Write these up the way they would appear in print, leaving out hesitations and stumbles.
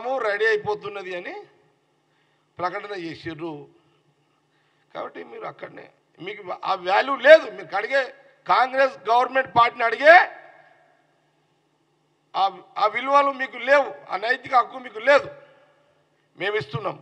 Ready అయిపోతున్నది అని ప్రకటన చేసిర్రు. కాబట్టి మీరు అక్కడనే మీకు ఆ వాల్యూ లేదు. మీకు అడిగే కాంగ్రెస్ గవర్నమెంట్ పార్టీని అడిగే ఆ విలువలు మీకు లేవు, ఆ నైతిక హక్కు మీకు లేదు. మేము ఇస్తున్నాం.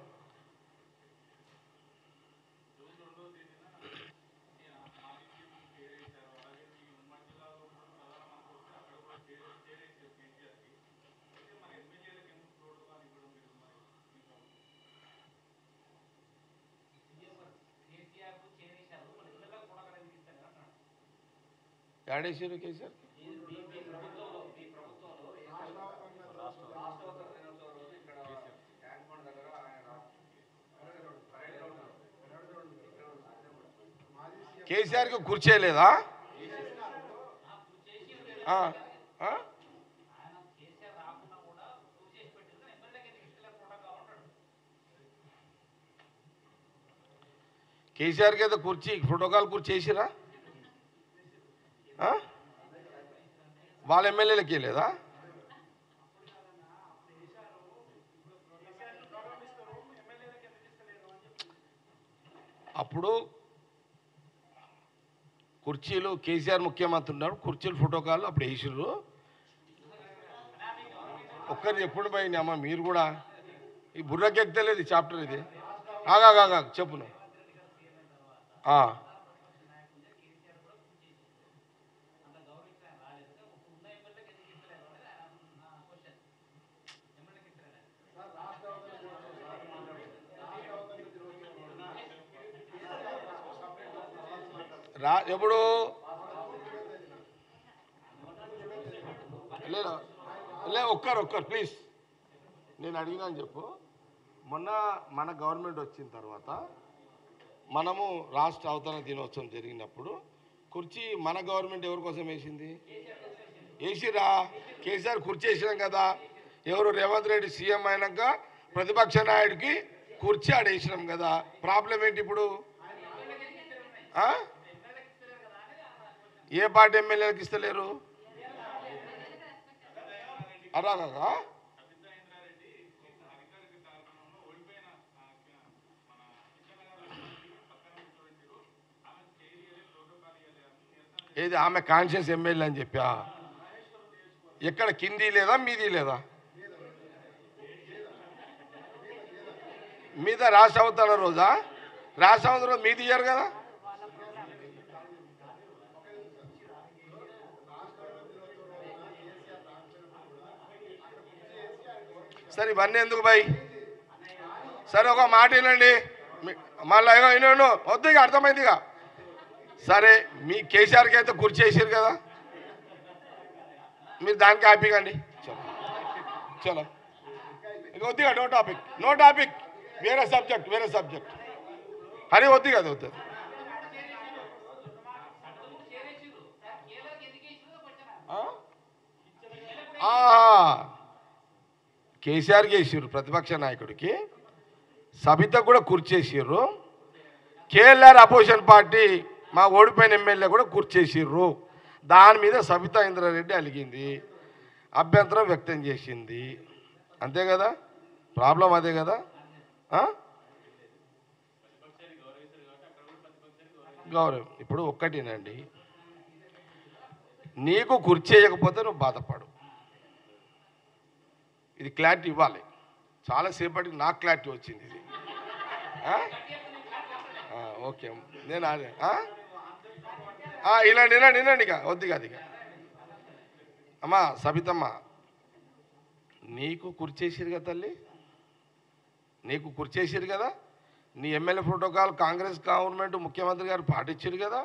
యాడేశ్వరు కేసీఆర్ కేసీఆర్కి కూర్చేయలేదా? కేసీఆర్కి అయితే కుర్చీ ప్రోటోకాల్ కుర్చీ చేసిరా? వాళ్ళ ఎమ్మెల్యేలకి లేదా? అప్పుడు కుర్చీలు కేసీఆర్ ముఖ్యమంత్రి ఉన్నారు, కుర్చీలు ప్రోటోకాల్ అప్పుడు వేసిర్రు. ఒక్కరిని ఎప్పుడు పోయినామా మీరు కూడా? ఈ బుర్రకెక్కలేదు చాప్టర్ ఇది. ఆగా చెప్పును. ఎప్పుడు ఒక్కరు ప్లీజ్ నేను అడిగినా అని చెప్పు. మొన్న మన గవర్నమెంట్ వచ్చిన తర్వాత మనము రాష్ట్ర అవతరణ దినోత్సవం జరిగినప్పుడు కుర్చీ మన గవర్నమెంట్ ఎవరి కోసం వేసింది? వేసిరా? కేసీఆర్ కుర్చీ వేసినాం కదా. ఎవరు? రేవంత్ రెడ్డి సీఎం అయినాక ప్రతిపక్ష నాయుడికి కుర్చీ ఆడేసినాం కదా. ప్రాబ్లం ఏంటి ఇప్పుడు? ఏ పార్టీ ఎమ్మెల్యేలకు ఇస్తలేరు? అలాగా ఏది ఆమె కాన్షియస్ ఎమ్మెల్యే అని చెప్పా? ఎక్కడ కింది లేదా మీది లేదా? మీద రాష్ట్ర అవతరణ రోజా? రాష్ట్ర అవతరణ రోజు మీది ఇయ్యారు కదా. సరే ఇవన్నీ ఎందుకు భయ్? సరే ఒక మాట వినండి, మళ్ళీ వినండి, వద్దు ఇక అర్థమైందిగా. సరే మీ కేసీఆర్కి అయితే కుర్చీ వేసారు కదా, మీరు దానికి హ్యాపీగా అండి. చలో ఇక వద్దుగా, నో టాపిక్ వేరే సబ్జెక్ట్ అని వద్దు కదా. వద్దు కేసీఆర్కి వేసారు, ప్రతిపక్ష నాయకుడికి. సబిత కూడా కూర్చేసారు. కేఎల్ఆర్ అపోజిషన్ పార్టీ మా ఓడిపోయిన ఎమ్మెల్యే కూడా కూర్చేసారు. దాని మీద సబితా ఇంద్రారెడ్డి అలిగింది, అభ్యంతరం వ్యక్తం చేసింది. అంతే కదా, ప్రాబ్లం అదే కదా. గౌరవం ఇప్పుడు ఒక్కటేనండి, నీకు కుర్చీ వేయకపోతే నువ్వు బాధపడు. ఇది క్లారిటీ ఇవ్వాలి. చాలాసేపటికి నాకు క్లారిటీ వచ్చింది ఇది. ఓకే నేను వినండి ఇక వద్దు కాదు ఇక. అమ్మా సబితమ్మ, నీకు కుర్చేసారు కదా తల్లి, నీకు కుర్చేసారు కదా. నీ ఎమ్మెల్యే ప్రోటోకాల్ కాంగ్రెస్ గవర్నమెంట్ ముఖ్యమంత్రి గారు పాటించారు కదా.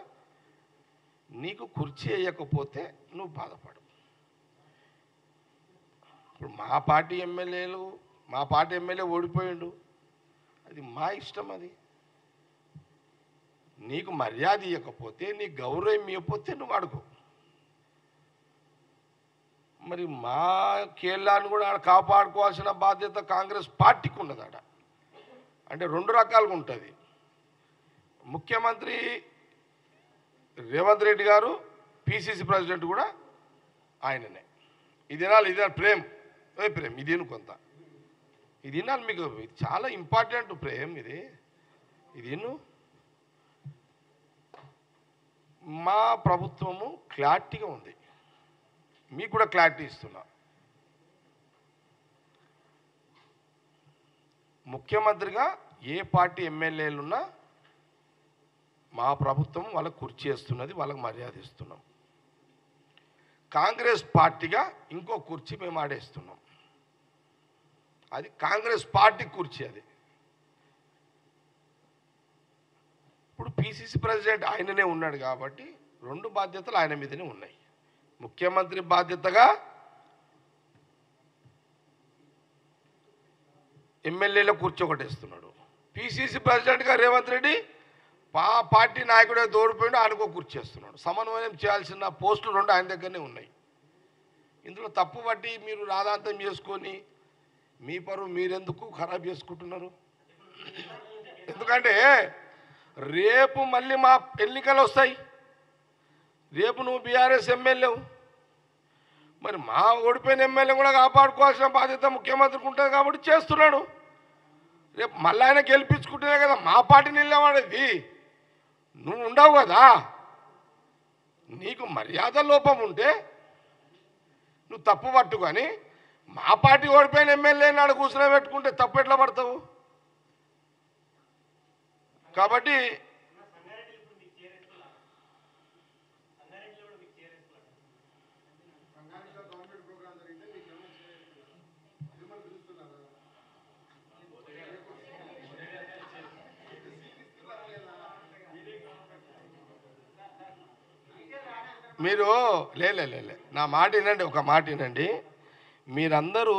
నీకు కుర్చీ వేయకపోతే నువ్వు బాధపడు. ఇప్పుడు మా పార్టీ ఎమ్మెల్యే ఓడిపోయిండు, అది మా ఇష్టం. అది నీకు మర్యాద ఇవ్వకపోతే, నీ గౌరవం ఇవ్వకపోతే నువ్వు అడుగు. మరి మా కేళ్ళని కూడా కాపాడుకోవాల్సిన బాధ్యత కాంగ్రెస్ పార్టీకి ఉన్నది. అంటే రెండు రకాలుగా ఉంటుంది. ముఖ్యమంత్రి రేవంత్ రెడ్డి గారు, పిసిసి ప్రెసిడెంట్ కూడా ఆయననే. ఇది ప్రేమ్ ఇది కొంత ఇది విన్నాను మీకు, ఇది చాలా ఇంపార్టెంట్ ప్రేమ్. ఇది మా ప్రభుత్వము క్లారిటీగా ఉంది, మీకు కూడా క్లారిటీ ఇస్తున్నా. ముఖ్యమంత్రిగా ఏ పార్టీ ఎమ్మెల్యేలున్నా మా ప్రభుత్వం వాళ్ళకు కుర్చీ ఇస్తున్నది, వాళ్ళకు మర్యాద ఇస్తున్నాం. కాంగ్రెస్ పార్టీగా ఇంకో కుర్చీ మేము ఆడేస్తున్నాం, అది కాంగ్రెస్ పార్టీ కుర్చీ. అది ఇప్పుడు పిసిసి ప్రెసిడెంట్ ఆయననే ఉన్నాడు కాబట్టి 2 బాధ్యతలు ఆయన మీదనే ఉన్నాయి. ముఖ్యమంత్రి బాధ్యతగా ఎమ్మెల్యేలో కూర్చోకొట్టేస్తున్నాడు. పిసిసి ప్రెసిడెంట్గా రేవంత్ రెడ్డి పార్టీ నాయకుడే తోడిపోయిండు, ఆయనకో కూర్చేస్తున్నాడు. సమన్వయం చేయాల్సిన పోస్టులు 2 ఆయన దగ్గరనే ఉన్నాయి. ఇందులో తప్పు పట్టి మీరు రాధాంతం చేసుకొని మీ పరువు మీరెందుకు ఖరాబ్ చేసుకుంటున్నారు? ఎందుకంటే రేపు మళ్ళీ మా ఎన్నికలు వస్తాయి, రేపు నువ్వు బీఆర్ఎస్ ఎమ్మెల్యేవు, మరి మా ఓడిపోయిన ఎమ్మెల్యే కూడా కాపాడుకోవాల్సిన బాధ్యత ముఖ్యమంత్రికి ఉంటుంది కాబట్టి చేస్తున్నాడు. రేపు మళ్ళీ ఆయన గెలిపించుకుంటేనే కదా మా పార్టీని నిలబడేది. నువ్వు ఉండవు కదా, నీకు మర్యాద లోపం ఉంటే నువ్వు తప్పు పట్టుకొని మా పార్టీ ఓడిపోయిన ఎమ్మెల్యేని ఆడ కూర్చుని పెట్టుకుంటే తప్పు ఎట్లా పడతావు? కాబట్టి మీరు లే నా మాట వినండి, ఒక మాట వినండి. మీరందరూ